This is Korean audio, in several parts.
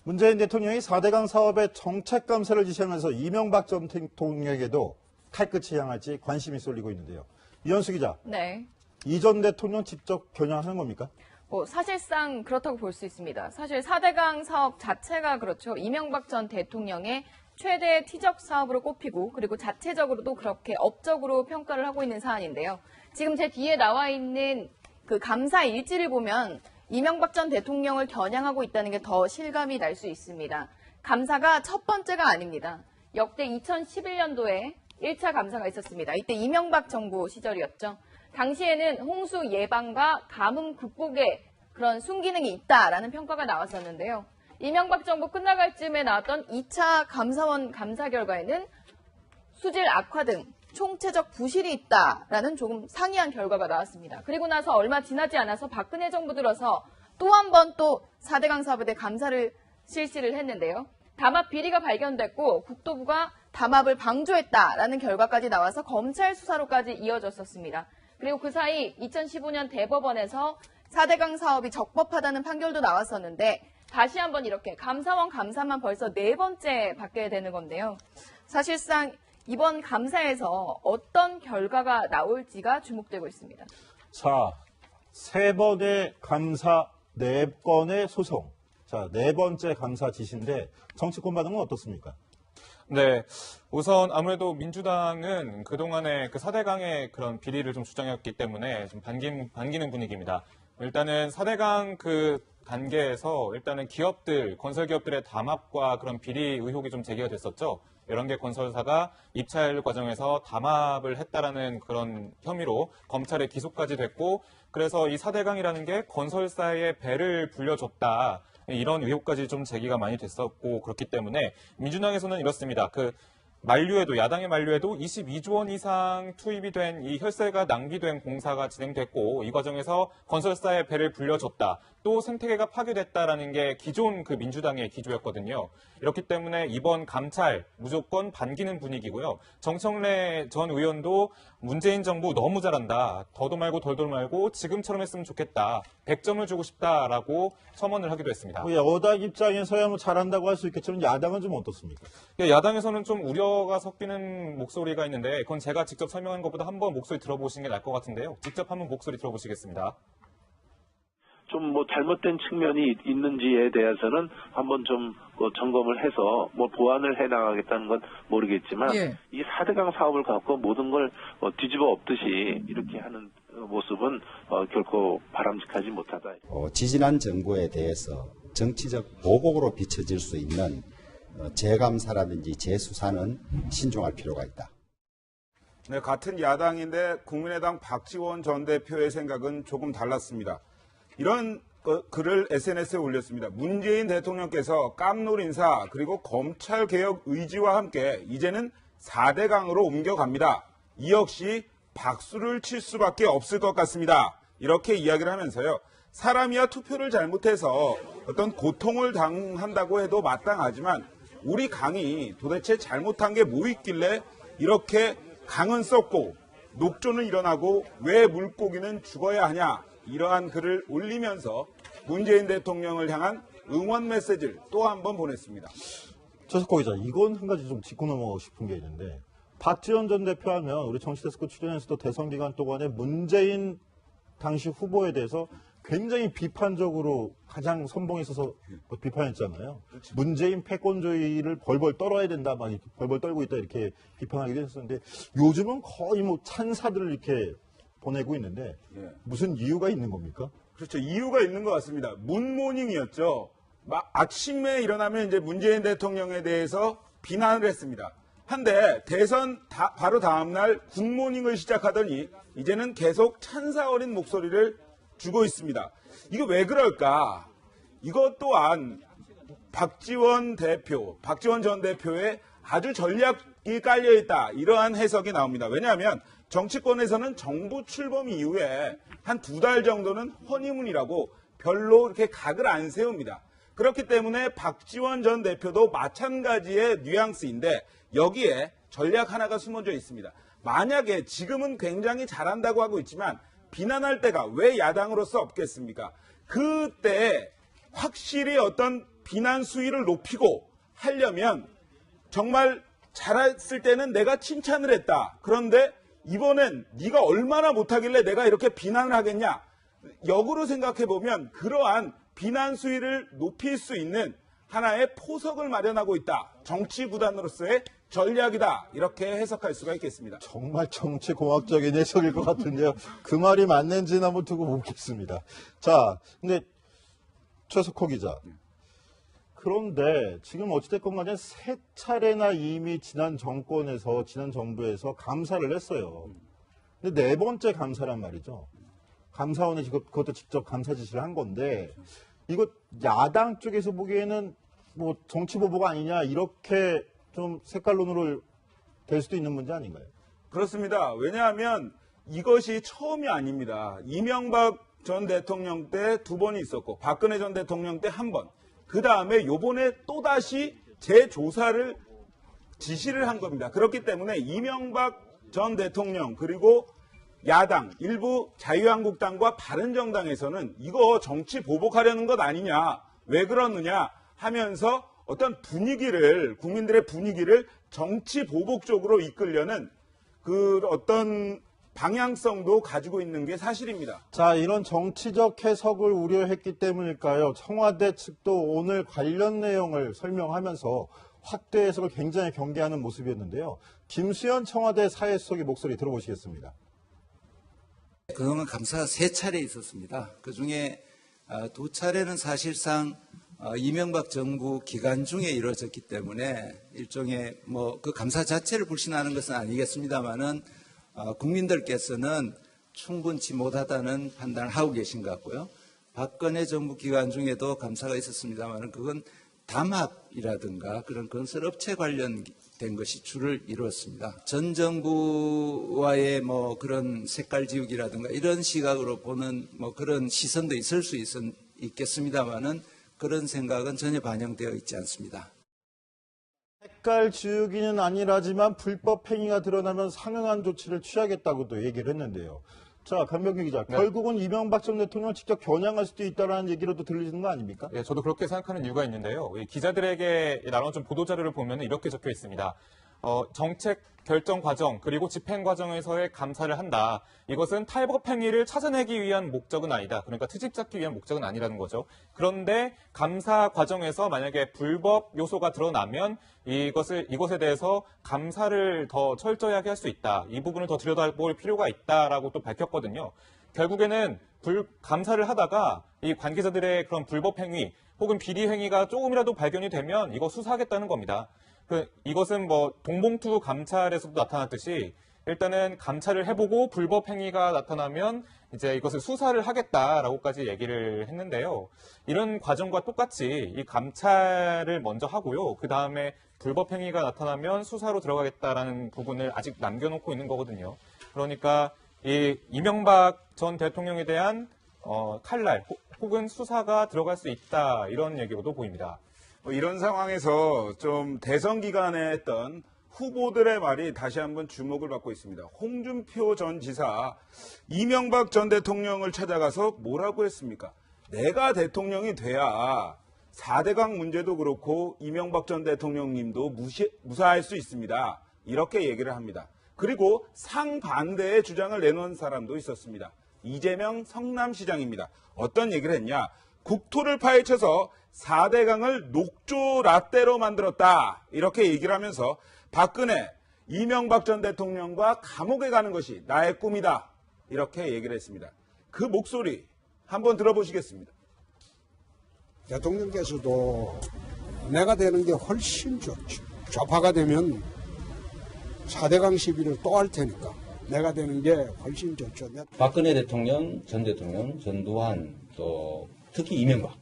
문재인 대통령이 4대강 사업의 정책 감사를 지시하면서 이명박 전 대통령에게도 칼끝이 향할지 관심이 쏠리고 있는데요. 이현수 기자, 네. 이 전 대통령 직접 겨냥하는 겁니까? 사실상 그렇다고 볼 수 있습니다. 사실 4대강 사업 자체가 그렇죠. 이명박 전 대통령의 최대 티적 사업으로 꼽히고 그리고 자체적으로도 그렇게 업적으로 평가를 하고 있는 사안인데요. 지금 제 뒤에 나와 있는 그 감사 일지를 보면 이명박 전 대통령을 겨냥하고 있다는 게 더 실감이 날 수 있습니다. 감사가 첫 번째가 아닙니다. 역대 2011년도에 1차 감사가 있었습니다. 이때 이명박 정부 시절이었죠. 당시에는 홍수 예방과 가뭄 극복에 그런 순기능이 있다라는 평가가 나왔었는데요. 이명박 정부 끝나갈 즈음에 나왔던 2차 감사원 감사 결과에는 수질 악화 등 총체적 부실이 있다라는 조금 상이한 결과가 나왔습니다. 그리고 나서 얼마 지나지 않아서 박근혜 정부 들어서 또 한 번 또 4대강 사업에 대해 감사를 실시를 했는데요. 담합 비리가 발견됐고 국토부가 담합을 방조했다라는 결과까지 나와서 검찰 수사로까지 이어졌었습니다. 그리고 그 사이 2015년 대법원에서 4대강 사업이 적법하다는 판결도 나왔었는데 다시 한번 이렇게 감사원 감사만 벌써 4번째 받게 되는 건데요. 사실상 이번 감사에서 어떤 결과가 나올지가 주목되고 있습니다. 자, 3번의 감사, 4건의 소송. 자, 4번째 감사 지시인데 정치권 반응은 어떻습니까? 네. 우선 아무래도 민주당은 그동안에 그 4대강의 그런 비리를 좀 주장했기 때문에 좀 반기는 분위기입니다. 일단은 4대강 그 단계에서 일단은 기업들, 건설기업들의 담합과 그런 비리 의혹이 좀 제기가 됐었죠. 11개 건설사가 입찰 과정에서 담합을 했다라는 그런 혐의로 검찰에 기소까지 됐고, 그래서 이 4대강이라는 게 건설사의 배를 불려줬다. 이런 의혹까지 좀 제기가 많이 됐었고, 그렇기 때문에 민주당에서는 이렇습니다. 야당의 만류에도 22조 원 이상 투입이 된 이 혈세가 낭비된 공사가 진행됐고, 이 과정에서 건설사의 배를 불려줬다. 또 생태계가 파괴됐다라는 게 기존 그 민주당의 기조였거든요. 이렇기 때문에 이번 감찰 무조건 반기는 분위기고요. 정청래 전 의원도 문재인 정부 너무 잘한다. 더도 말고 덜도 말고 지금처럼 했으면 좋겠다. 100점을 주고 싶다라고 첨언을 하기도 했습니다. 여당 입장에서야 뭐 잘한다고 할 수 있겠지만 야당은 좀 어떻습니까? 야당에서는 좀 우려가 섞이는 목소리가 있는데 그건 제가 직접 설명한 것보다 한번 목소리 들어보시는 게 나을 것 같은데요. 직접 한번 목소리 들어보시겠습니다. 좀 잘못된 측면이 있는지에 대해서는 한번 좀 점검을 해서 보완을 해 나가겠다는 건 모르겠지만 이 4대강 사업을 갖고 모든 걸 뒤집어 엎듯이 이렇게 하는 모습은 결코 바람직하지 못하다. 지지난 정부에 대해서 정치적 보복으로 비춰질 수 있는 재감사라든지 재수사는 신중할 필요가 있다. 네, 같은 야당인데 국민의당 박지원 전 대표의 생각은 조금 달랐습니다. 이런 글을 SNS에 올렸습니다. 문재인 대통령께서 깜놀 인사 그리고 검찰개혁 의지와 함께 이제는 4대강으로 옮겨갑니다. 이 역시 박수를 칠 수밖에 없을 것 같습니다. 이렇게 이야기를 하면서요. 사람이야 투표를 잘못해서 어떤 고통을 당한다고 해도 마땅하지만 우리 강이 도대체 잘못한 게 뭐 있길래 이렇게 강은 썩고 녹조는 일어나고 왜 물고기는 죽어야 하냐. 이러한 글을 올리면서 문재인 대통령을 향한 응원 메시지를 또 한 번 보냈습니다. 조석호 기자, 이건 한 가지 좀 짚고 넘어가고 싶은 게 있는데 박지원 전 대표 하면 우리 정치데스크 출연에서도 대선 기간 동안에 문재인 당시 후보에 대해서 굉장히 비판적으로 가장 선봉에 서서 비판했잖아요. 그렇지. 문재인 패권주의를 벌벌 떨어야 된다, 막 이렇게 벌벌 떨고 있다 이렇게 비판하기도 했었는데 요즘은 거의 찬사들을 이렇게 보내고 있는데 무슨 이유가 있는 겁니까? 그렇죠. 이유가 있는 것 같습니다. 문모닝이었죠. 아침에 일어나면 이제 문재인 대통령에 대해서 비난을 했습니다. 한데 대선 바로 다음날 굿모닝을 시작하더니 이제는 계속 찬사 어린 목소리를 주고 있습니다. 이거 왜 그럴까? 이것 또한 박지원 전 대표의 아주 전략이 깔려있다. 이러한 해석이 나옵니다. 왜냐하면 정치권에서는 정부 출범 이후에 한 2달 정도는 허니문이라고 별로 이렇게 각을 안 세웁니다. 그렇기 때문에 박지원 전 대표도 마찬가지의 뉘앙스인데 여기에 전략 하나가 숨어져 있습니다. 만약에 지금은 굉장히 잘한다고 하고 있지만 비난할 때가 왜 야당으로서 없겠습니까? 그때 확실히 어떤 비난 수위를 높이고 하려면 정말 잘했을 때는 내가 칭찬을 했다. 그런데 이번엔 네가 얼마나 못하길래 내가 이렇게 비난을 하겠냐. 역으로 생각해보면 그러한 비난 수위를 높일 수 있는 하나의 포석을 마련하고 있다. 정치 구단으로서의 전략이다. 이렇게 해석할 수가 있겠습니다. 정말 정치공학적인 해석일 것 같은데요. 그 말이 맞는지는 한번 두고 보겠습니다. 자, 근데 최석호 기자. 그런데 지금 어찌됐건 간에 세 차례나 이미 지난 정권에서, 지난 정부에서 감사를 했어요. 근데 네 번째 감사란 말이죠. 감사원이 지금 그것도 직접 감사 지시를 한 건데, 이거 야당 쪽에서 보기에는 뭐 정치보복 아니냐, 이렇게 좀 색깔론으로 될 수도 있는 문제 아닌가요? 그렇습니다. 왜냐하면 이것이 처음이 아닙니다. 이명박 전 대통령 때 2번이 있었고 박근혜 전 대통령 때 1번. 그 다음에 요번에 또다시 재조사를 지시를 한 겁니다. 그렇기 때문에 이명박 전 대통령 그리고 야당, 일부 자유한국당과 바른정당에서는 이거 정치 보복하려는 것 아니냐, 왜 그러느냐 하면서 어떤 분위기를, 국민들의 분위기를 정치 보복 쪽으로 이끌려는 그 어떤 방향성도 가지고 있는 게 사실입니다. 자, 이런 정치적 해석을 우려했기 때문일까요? 청와대 측도 오늘 관련 내용을 설명하면서 확대 해석을 굉장히 경계하는 모습이었는데요. 김수현 청와대 사회수석의 목소리 들어보시겠습니다. 그동안 감사가 3차례 있었습니다. 그중에 2차례는 사실상 이명박 정부 기간 중에 이루어졌기 때문에 일종의 그 감사 자체를 불신하는 것은 아니겠습니다만은 국민들께서는 충분치 못하다는 판단을 하고 계신 것 같고요. 박근혜 정부 기간 중에도 감사가 있었습니다만은 그건 담합이라든가 그런 건설업체 관련된 것이 주를 이루었습니다. 전 정부와의 그런 색깔 지우기라든가 이런 시각으로 보는 그런 시선도 있을 수 있겠습니다만은 그런 생각은 전혀 반영되어 있지 않습니다. 색깔 지우기는 아니라지만 불법 행위가 드러나면 상응한 조치를 취하겠다고도 얘기를 했는데요. 자, 강병규 기자, 네. 결국은 이명박 전 대통령을 직접 겨냥할 수도 있다는 얘기로도 들리는 거 아닙니까? 예, 저도 그렇게 생각하는 이유가 있는데요. 이 기자들에게 나눠준 보도자료를 보면 이렇게 적혀 있습니다. 정책 결정 과정 그리고 집행 과정에서의 감사를 한다. 이것은 탈법 행위를 찾아내기 위한 목적은 아니다. 그러니까 트집 잡기 위한 목적은 아니라는 거죠. 그런데 감사 과정에서 만약에 불법 요소가 드러나면 이것에 대해서 감사를 더 철저하게 할 수 있다. 이 부분을 더 들여다볼 필요가 있다라고 또 밝혔거든요. 결국에는 감사를 하다가 이 관계자들의 그런 불법 행위 혹은 비리 행위가 조금이라도 발견이 되면 이거 수사하겠다는 겁니다. 이것은 동봉투 감찰에서도 나타났듯이 일단은 감찰을 해보고 불법 행위가 나타나면 이제 이것을 수사를 하겠다라고까지 얘기를 했는데요. 이런 과정과 똑같이 이 감찰을 먼저 하고요. 그 다음에 불법 행위가 나타나면 수사로 들어가겠다라는 부분을 아직 남겨놓고 있는 거거든요. 그러니까 이 이명박 전 대통령에 대한 칼날 혹은 수사가 들어갈 수 있다 이런 얘기로도 보입니다. 이런 상황에서 좀 대선 기간에 했던 후보들의 말이 다시 한번 주목을 받고 있습니다. 홍준표 전 지사, 이명박 전 대통령을 찾아가서 뭐라고 했습니까? 내가 대통령이 돼야 4대강 문제도 그렇고 이명박 전 대통령님도 무사할 수 있습니다. 이렇게 얘기를 합니다. 그리고 상반대의 주장을 내놓은 사람도 있었습니다. 이재명 성남시장입니다. 어떤 얘기를 했냐? 국토를 파헤쳐서 4대강을 녹조 라떼로 만들었다. 이렇게 얘기를 하면서 박근혜, 이명박 전 대통령과 감옥에 가는 것이 나의 꿈이다. 이렇게 얘기를 했습니다. 그 목소리 한번 들어보시겠습니다. 대통령께서도 내가 되는 게 훨씬 좋죠. 좌파가 되면 4대강 시비를 또 할 테니까 내가 되는 게 훨씬 좋죠. 박근혜 대통령, 전 대통령, 전두환, 또 특히 이명박,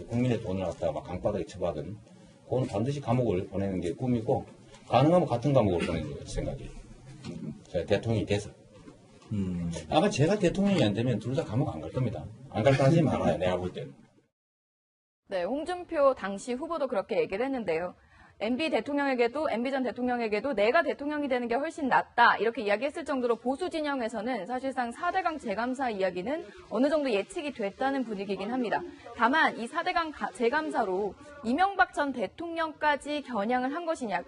국민의 돈을 갖다가 막 강바닥에 처박은 그건 반드시 감옥을 보내는 게 꿈이고 가능하면 같은 감옥을 보내는 생각이에요. 대통령이 돼서. 아마 제가 대통령이 안 되면 둘 다 감옥 안 갈 겁니다. 안 갈 가능성이 많아요. 내가 볼 때는. 네, 홍준표 당시 후보도 그렇게 얘기를 했는데요. MB 전 대통령에게도 내가 대통령이 되는 게 훨씬 낫다 이렇게 이야기했을 정도로 보수 진영에서는 사실상 4대강 재감사 이야기는 어느 정도 예측이 됐다는 분위기이긴 합니다. 다만 이 4대강 재감사로 이명박 전 대통령까지 겨냥을 한 것이냐,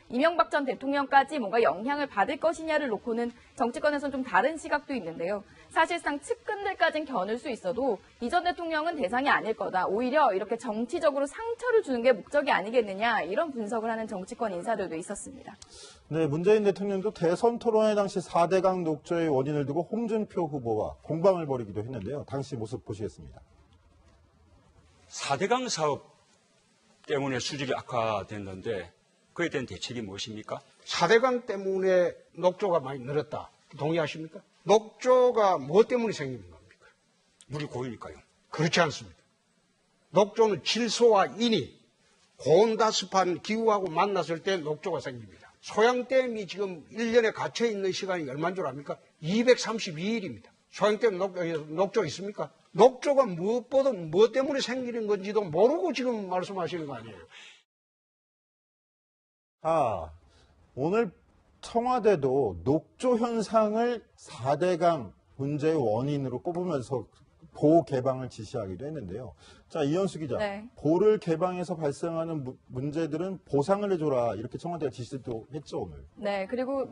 이명박 전 대통령까지 뭔가 영향을 받을 것이냐를 놓고는 정치권에서는 좀 다른 시각도 있는데요. 사실상 측근들까지는 겨눌 수 있어도 이 전 대통령은 대상이 아닐 거다. 오히려 이렇게 정치적으로 상처를 주는 게 목적이 아니겠느냐 이런 분석을 하는 정치권 인사들도 있었습니다. 네, 문재인 대통령도 대선 토론회 당시 4대강 녹조의 원인을 두고 홍준표 후보와 공방을 벌이기도 했는데요. 당시 모습 보시겠습니다. 4대강 사업 때문에 수질이 악화됐는데 그에 대한 대책이 무엇입니까? 4대강 때문에 녹조가 많이 늘었다. 동의하십니까? 녹조가 뭐 때문에 생기는 겁니까? 물이 고이니까요. 그렇지 않습니다. 녹조는 질소와 인이 고온다습한 기후하고 만났을 때 녹조가 생깁니다. 소양댐이 지금 1년에 갇혀 있는 시간이 얼마인 줄 압니까? 232일입니다. 소양댐 녹조 있습니까? 녹조가 무엇보다 뭐 때문에 생기는 건지도 모르고 지금 말씀하시는 거 아니에요. 오늘 청와대도 녹조 현상을 4대강 문제의 원인으로 꼽으면서 보 개방을 지시하기도 했는데요. 자, 이현수 기자. 네. 보를 개방해서 발생하는 문제들은 보상을 해줘라. 이렇게 청와대가 지시도 했죠, 오늘. 네, 그리고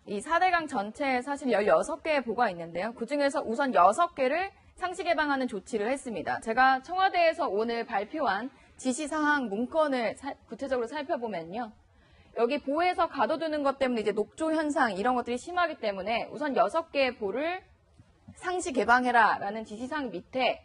이 4대강 전체에 사실 16개의 보가 있는데요. 그중에서 우선 6개를 상시 개방하는 조치를 했습니다. 제가 청와대에서 오늘 발표한 지시사항 문건을 구체적으로 살펴보면요. 여기 보에서 가둬두는 것 때문에 이제 녹조 현상 이런 것들이 심하기 때문에 우선 6개의 보를 상시 개방해라라는 지시사항 밑에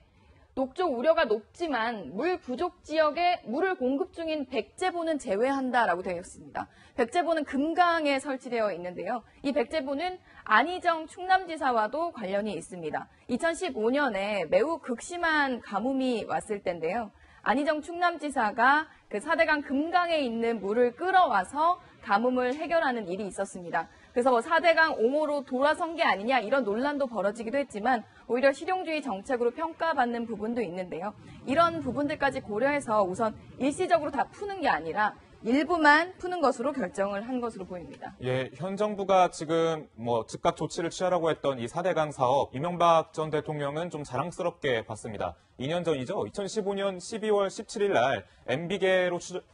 녹조 우려가 높지만 물 부족 지역에 물을 공급 중인 백제보는 제외한다라고 되어 있습니다. 백제보는 금강에 설치되어 있는데요. 이 백제보는 안희정 충남지사와도 관련이 있습니다. 2015년에 매우 극심한 가뭄이 왔을 때인데요. 안희정 충남지사가 그 4대강 금강에 있는 물을 끌어와서 가뭄을 해결하는 일이 있었습니다. 그래서 4대강 옹호로 돌아선 게 아니냐 이런 논란도 벌어지기도 했지만 오히려 실용주의 정책으로 평가받는 부분도 있는데요. 이런 부분들까지 고려해서 우선 일시적으로 다 푸는 게 아니라 일부만 푸는 것으로 결정을 한 것으로 보입니다. 예, 현 정부가 지금 즉각 조치를 취하라고 했던 이 4대강 사업, 이명박 전 대통령은 좀 자랑스럽게 봤습니다. 2년 전이죠. 2015년 12월 17일 날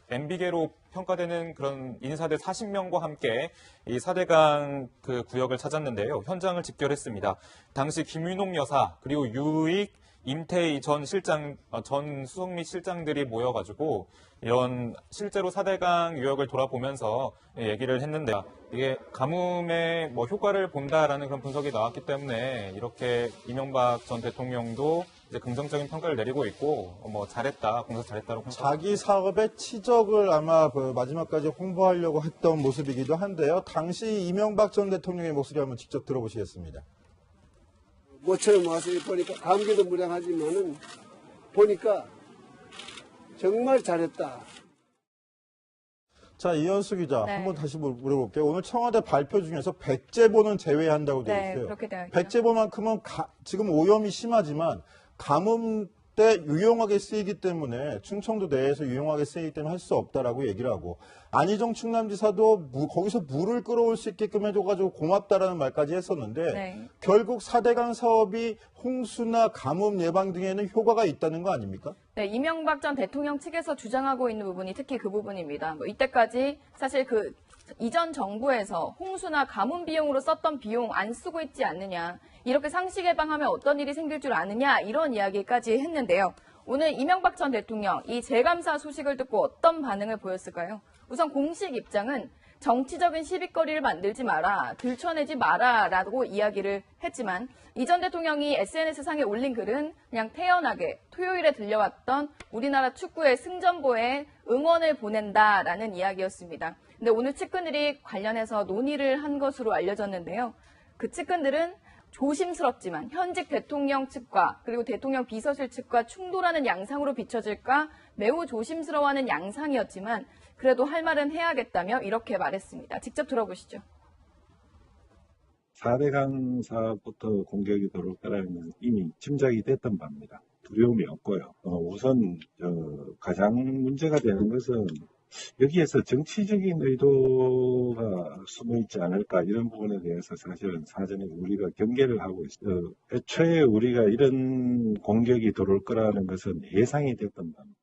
MB계로 평가되는 그런 인사들 40명과 함께 이 4대강 그 구역을 찾았는데요. 현장을 직결했습니다. 당시 김윤옥 여사 그리고 유익 임태희 전 수석및 실장들이 모여가지고 이런 실제로 4대강 유역을 돌아보면서 얘기를 했는데 이게 가뭄에 효과를 본다라는 그런 분석이 나왔기 때문에 이렇게 이명박 전 대통령도 이제 긍정적인 평가를 내리고 있고 잘했다, 공사 잘했다고 자기 사업의 치적을 아마 마지막까지 홍보하려고 했던 모습이기도 한데요. 당시 이명박 전 대통령의 목소리 한번 직접 들어보시겠습니다. 모처럼 와서 보니까 감기도 무량하지만은 보니까 정말 잘했다. 자, 이현수 기자, 네. 한번 다시 물어볼게요. 오늘 청와대 발표 중에서 백제보는 제외한다고 되어 있어요. 그렇게 되어 있죠. 백제보만큼은 지금 오염이 심하지만 가뭄 때 유용하게 쓰이기 때문에 충청도 내에서 유용하게 쓰이기 때문에 할 수 없다라고 얘기를 하고 안희정 충남지사도 거기서 물을 끌어올 수 있게끔 해줘가지고 고맙다라는 말까지 했었는데 네. 결국 4대강 사업이 홍수나 가뭄 예방 등에는 효과가 있다는 거 아닙니까? 네, 이명박 전 대통령 측에서 주장하고 있는 부분이 특히 그 부분입니다. 이때까지 사실 이전 정부에서 홍수나 가뭄 비용으로 썼던 비용 안 쓰고 있지 않느냐. 이렇게 상시 개방하면 어떤 일이 생길 줄 아느냐. 이런 이야기까지 했는데요. 오늘 이명박 전 대통령 이 재감사 소식을 듣고 어떤 반응을 보였을까요? 우선 공식 입장은 정치적인 시비거리를 만들지 마라, 들춰내지 마라라고 이야기를 했지만 이 전 대통령이 SNS상에 올린 글은 그냥 태연하게 토요일에 들려왔던 우리나라 축구의 승전보에 응원을 보낸다라는 이야기였습니다. 근데 오늘 측근들이 관련해서 논의를 한 것으로 알려졌는데요. 그 측근들은 조심스럽지만 현직 대통령 측과 그리고 대통령 비서실 측과 충돌하는 양상으로 비춰질까 매우 조심스러워하는 양상이었지만 그래도 할 말은 해야겠다며 이렇게 말했습니다. 직접 들어보시죠. 4대강 사업부터 공격이 들어올 거라는 이미 짐작이 됐던 바입니다. 두려움이 없고요. 우선 가장 문제가 되는 것은 여기에서 정치적인 의도가 숨어 있지 않을까 이런 부분에 대해서 사실은 사전에 우리가 경계를 하고 있어요. 애초에 우리가 이런 공격이 들어올 거라는 것은 예상이 됐던 겁니다.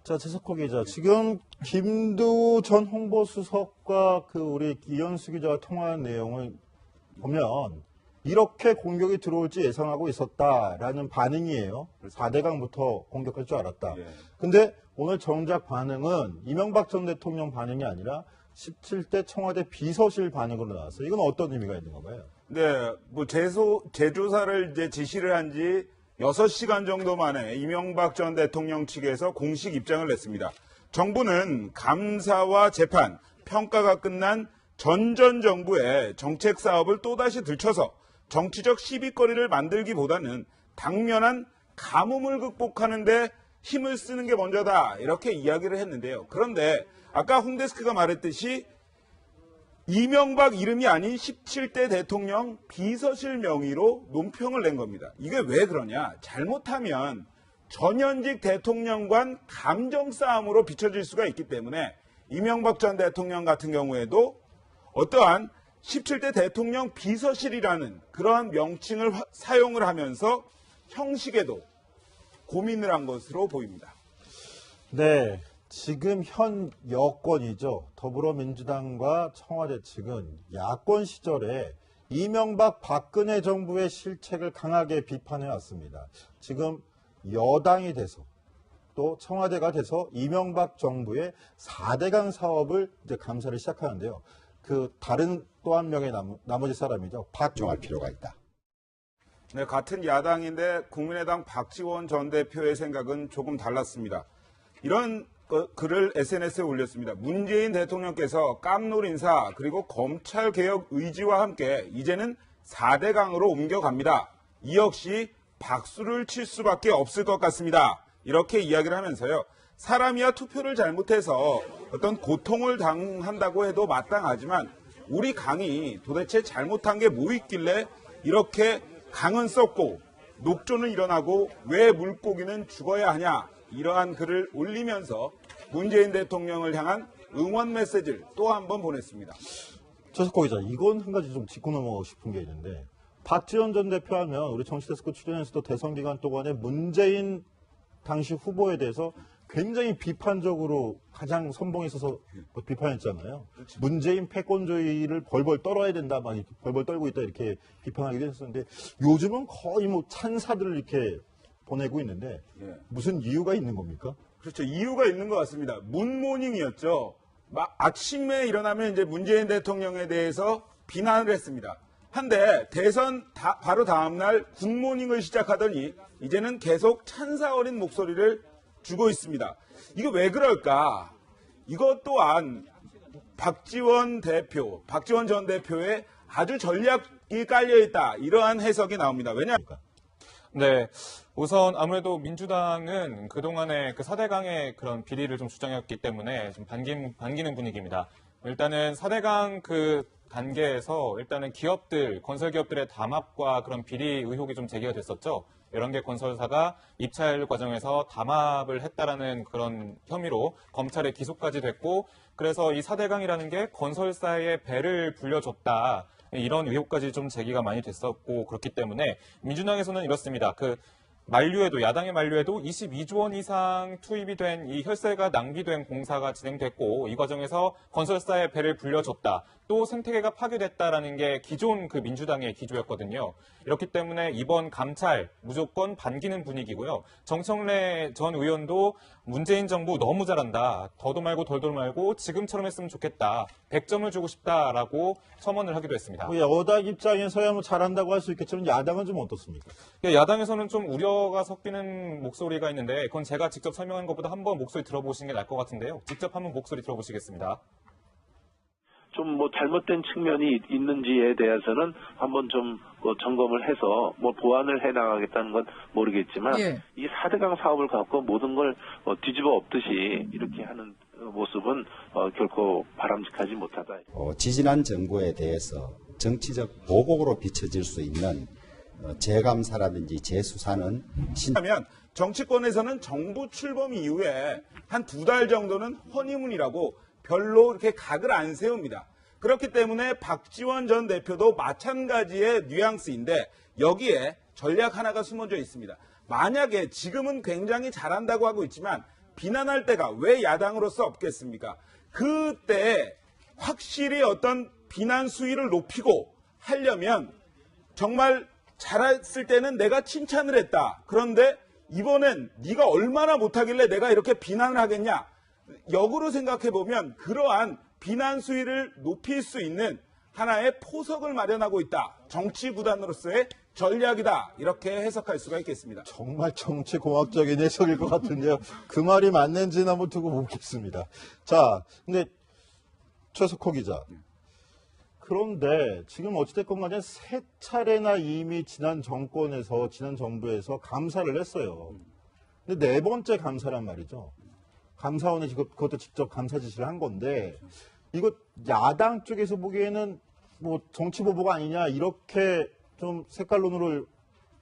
자, 최석호 기자. 지금 김두 전 홍보수석과 우리 이현수 기자가 통화한 내용을 보면 이렇게 공격이 들어올지 예상하고 있었다라는 반응이에요. 4대강부터 공격할 줄 알았다. 근데 오늘 정작 반응은 이명박 전 대통령 반응이 아니라 17대 청와대 비서실 반응으로 나왔어요. 이건 어떤 의미가 있는 건가요? 네, 뭐 재조사를 이제 지시를 한 지 6시간 정도 만에 이명박 전 대통령 측에서 공식 입장을 냈습니다. 정부는 감사와 재판, 평가가 끝난 전 정부의 정책 사업을 또다시 들춰서 정치적 시비거리를 만들기보다는 당면한 가뭄을 극복하는 데 힘을 쓰는 게 먼저다. 이렇게 이야기를 했는데요. 그런데 아까 홍데스크가 말했듯이 이명박 이름이 아닌 17대 대통령 비서실 명의로 논평을 낸 겁니다. 이게 왜 그러냐? 잘못하면 전현직 대통령 간 감정 싸움으로 비춰질 수가 있기 때문에 이명박 전 대통령 같은 경우에도 어떠한 17대 대통령 비서실이라는 그러한 명칭을 사용을 하면서 형식에도 고민을 한 것으로 보입니다. 네. 지금 현 여권이죠. 더불어민주당과 청와대 측은 야권 시절에 이명박 박근혜 정부의 실책을 강하게 비판해 왔습니다. 지금 여당이 돼서 또 청와대가 돼서 이명박 정부의 4대강 사업을 이제 감사를 시작하는데요. 다른 또 한 명의 나머지 사람이죠. 박종할 필요가 있다. 네, 같은 야당인데 국민의당 박지원 전 대표의 생각은 조금 달랐습니다. 이런 글을 SNS에 올렸습니다. 문재인 대통령께서 깜놀 인사 그리고 검찰개혁 의지와 함께 이제는 4대강으로 옮겨갑니다. 이 역시 박수를 칠 수밖에 없을 것 같습니다. 이렇게 이야기를 하면서요. 사람이야 투표를 잘못해서 어떤 고통을 당한다고 해도 마땅하지만 우리 강이 도대체 잘못한 게 뭐 있길래 이렇게 강은 썩고 녹조는 일어나고 왜 물고기는 죽어야 하냐. 이러한 글을 올리면서 문재인 대통령을 향한 응원 메시지를 또 한 번 보냈습니다. 최석호 기자, 이건 한 가지 좀 짚고 넘어가고 싶은 게 있는데 박지원 전 대표 하면 우리 정치데스크 출연에서도 대선 기간 동안에 문재인 당시 후보에 대해서 굉장히 비판적으로 가장 선봉에 있어서 비판했잖아요. 그렇지. 문재인 패권주의를 벌벌 떨어야 된다, 막 이렇게 벌벌 떨고 있다 이렇게 비판하기도 했었는데 요즘은 거의 뭐 찬사들을 이렇게 보내고 있는데 무슨 이유가 있는 겁니까? 그렇죠. 이유가 있는 것 같습니다. 문모닝이었죠. 아침에 일어나면 이제 문재인 대통령에 대해서 비난을 했습니다. 한데 대선 바로 다음날 굿모닝을 시작하더니 이제는 계속 찬사 어린 목소리를 주고 있습니다. 이거 왜 그럴까? 이것 또한 박지원 전 대표의 아주 전략이 깔려있다. 이러한 해석이 나옵니다. 왜냐하면 네. 우선 아무래도 민주당은 그동안의 4대강의 그런 비리를 좀 주장했기 때문에 좀 반기는 분위기입니다. 일단은 4대강 단계에서 일단은 건설기업들의 담합과 그런 비리 의혹이 좀 제기가 됐었죠. 이런 게 건설사가 입찰 과정에서 담합을 했다라는 그런 혐의로 검찰에 기소까지 됐고, 그래서 이 4대강이라는 게 건설사의 배를 불려줬다. 이런 의혹까지 좀 제기가 많이 됐었고, 그렇기 때문에 민주당에서는 이렇습니다. 야당의 만류에도 22조 원 이상 투입이 된 이 혈세가 낭비된 공사가 진행됐고, 이 과정에서 건설사의 배를 불려줬다. 또 생태계가 파괴됐다라는 게 기존 민주당의 기조였거든요. 이렇기 때문에 이번 감찰 무조건 반기는 분위기고요. 정청래 전 의원도 문재인 정부 너무 잘한다. 더도 말고 덜도 말고 지금처럼 했으면 좋겠다. 100점을 주고 싶다라고 첨언을 하기도 했습니다. 여당 입장에서야 뭐 잘한다고 할 수 있겠지만 야당은 좀 어떻습니까? 야당에서는 좀 우려가 섞이는 목소리가 있는데 그건 제가 직접 설명한 것보다 한번 목소리 들어보시는 게 나을 것 같은데요. 직접 한번 목소리 들어보시겠습니다. 좀 뭐 잘못된 측면이 있는지에 대해서는 한번 좀 점검을 해서 뭐 보완을 해 나가겠다는 건 모르겠지만 이 4대강 사업을 갖고 모든 걸 뒤집어 엎듯이 이렇게 하는 모습은 결코 바람직하지 못하다. 지지난 정부에 대해서 정치적 보복으로 비춰질 수 있는 재감사라든지 재수사는 하면 정치권에서는 정부 출범 이후에 한 2달 정도는 허니문이라고 별로 이렇게 각을 안 세웁니다. 그렇기 때문에 박지원 전 대표도 마찬가지의 뉘앙스인데 여기에 전략 하나가 숨어져 있습니다. 만약에 지금은 굉장히 잘한다고 하고 있지만 비난할 때가 왜 야당으로서 없겠습니까? 그때 확실히 어떤 비난 수위를 높이고 하려면 정말 잘했을 때는 내가 칭찬을 했다. 그런데 이번엔 네가 얼마나 못하길래 내가 이렇게 비난을 하겠냐. 역으로 생각해보면 그러한 비난 수위를 높일 수 있는 하나의 포석을 마련하고 있다. 정치 구단으로서의 전략이다. 이렇게 해석할 수가 있겠습니다. 정말 정치공학적인 해석일 것 같은데요. 그 말이 맞는지는 한번 두고 묻겠습니다. 자, 근데 최석호 기자. 그런데 지금 어찌됐건 간에 3차례나 이미 지난 정권에서, 지난 정부에서 감사를 했어요. 근데 4번째 감사란 말이죠. 감사원에 그것도 직접 감사 지시를 한 건데, 이거 야당 쪽에서 보기에는 뭐 정치보복 아니냐, 이렇게 좀 색깔론으로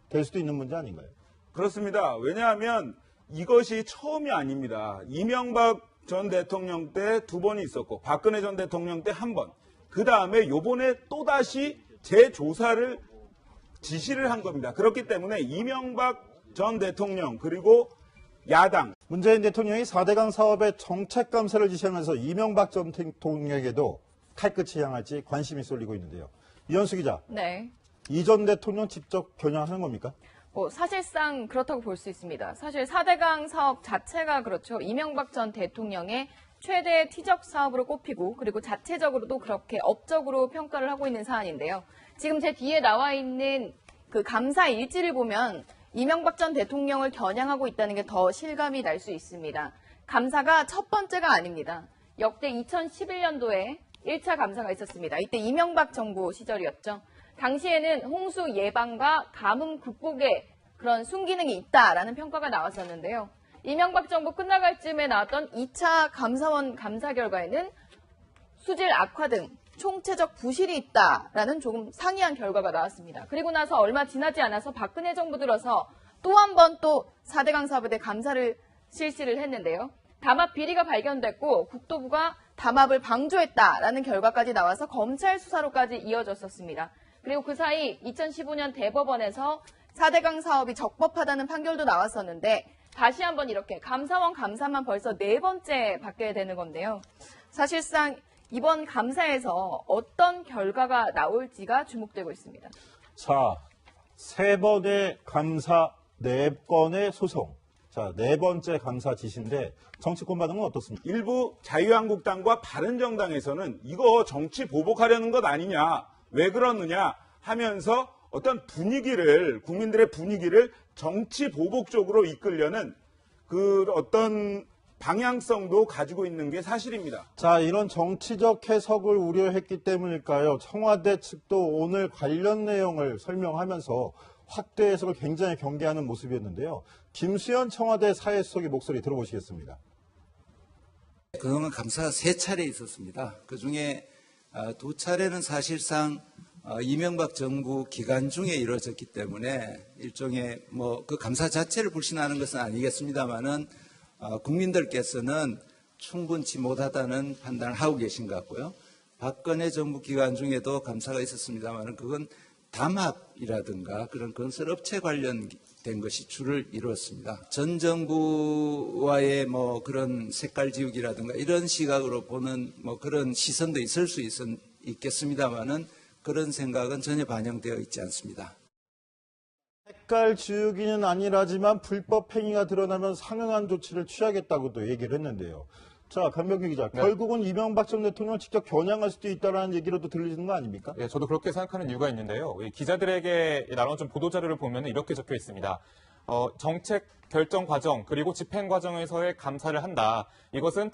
될 수도 있는 문제 아닌가요? 그렇습니다. 왜냐하면 이것이 처음이 아닙니다. 이명박 전 대통령 때 2번이 있었고, 박근혜 전 대통령 때 1번. 그 다음에 요번에 또다시 재조사를 지시를 한 겁니다. 그렇기 때문에 이명박 전 대통령 그리고 야당 문재인 대통령이 4대강 사업의 정책 감사를 지시하면서 이명박 전 대통령에게도 칼끝이 향할지 관심이 쏠리고 있는데요. 이현수 기자. 네. 이 전 대통령 직접 겨냥하는 겁니까? 사실상 그렇다고 볼 수 있습니다. 사실 4대강 사업 자체가 그렇죠. 이명박 전 대통령의 최대 티적 사업으로 꼽히고 그리고 자체적으로도 그렇게 업적으로 평가를 하고 있는 사안인데요. 지금 제 뒤에 나와 있는 그 감사 일지를 보면 이명박 전 대통령을 겨냥하고 있다는 게 더 실감이 날 수 있습니다. 감사가 첫 번째가 아닙니다. 역대 2011년도에 1차 감사가 있었습니다. 이때 이명박 정부 시절이었죠. 당시에는 홍수 예방과 가뭄 극복에 그런 순기능이 있다라는 평가가 나왔었는데요. 이명박 정부 끝나갈 즈음에 나왔던 2차 감사원 감사 결과에는 수질 악화 등 총체적 부실이 있다라는 조금 상이한 결과가 나왔습니다. 그리고 나서 얼마 지나지 않아서 박근혜 정부 들어서 또 한 번 또 4대강 사업에 대해 감사를 실시를 했는데요. 담합 비리가 발견됐고 국토부가 담합을 방조했다라는 결과까지 나와서 검찰 수사로까지 이어졌었습니다. 그리고 그 사이 2015년 대법원에서 4대강 사업이 적법하다는 판결도 나왔었는데 다시 한번 이렇게 감사원 감사만 벌써 4번째 받게 되는 건데요. 사실상 이번 감사에서 어떤 결과가 나올지가 주목되고 있습니다. 자, 3번의 감사, 4건의 소송. 자, 4번째 감사 지시인데 정치권 반응은 어떻습니까? 일부 자유한국당과 바른정당에서는 이거 정치 보복하려는 것 아니냐, 왜 그러느냐 하면서 어떤 분위기를, 국민들의 분위기를 정치 보복 쪽으로 이끌려는 그 어떤 방향성도 가지고 있는 게 사실입니다. 자, 이런 정치적 해석을 우려했기 때문일까요? 청와대 측도 오늘 관련 내용을 설명하면서 확대 해석을 굉장히 경계하는 모습이었는데요. 김수현 청와대 사회수석의 목소리 들어보시겠습니다. 그동안 감사가 3차례 있었습니다. 그중에 2차례는 사실상 이명박 정부 기간 중에 이루어졌기 때문에 일종의 그 감사 자체를 불신하는 것은 아니겠습니다만은 국민들께서는 충분치 못하다는 판단을 하고 계신 것 같고요. 박근혜 정부 기간 중에도 감사가 있었습니다만은 그건 담합이라든가 그런 건설업체 관련된 것이 주를 이루었습니다. 전 정부와의 그런 색깔 지우기라든가 이런 시각으로 보는 그런 시선도 있을 수 있겠습니다만은 그런 생각은 전혀 반영되어 있지 않습니다. 색깔 지우기는 아니라지만 불법 행위가 드러나면 상응한 조치를 취하겠다고도 얘기를 했는데요. 자, 강병규 기자, 네. 결국은 이명박 전 대통령을 직접 겨냥할 수도 있다는 얘기로도 들리는 거 아닙니까? 예, 저도 그렇게 생각하는 이유가 있는데요. 이 기자들에게 나온 좀 보도자료를 보면 이렇게 적혀 있습니다. 정책 결정 과정 그리고 집행 과정에서의 감사를 한다. 이것은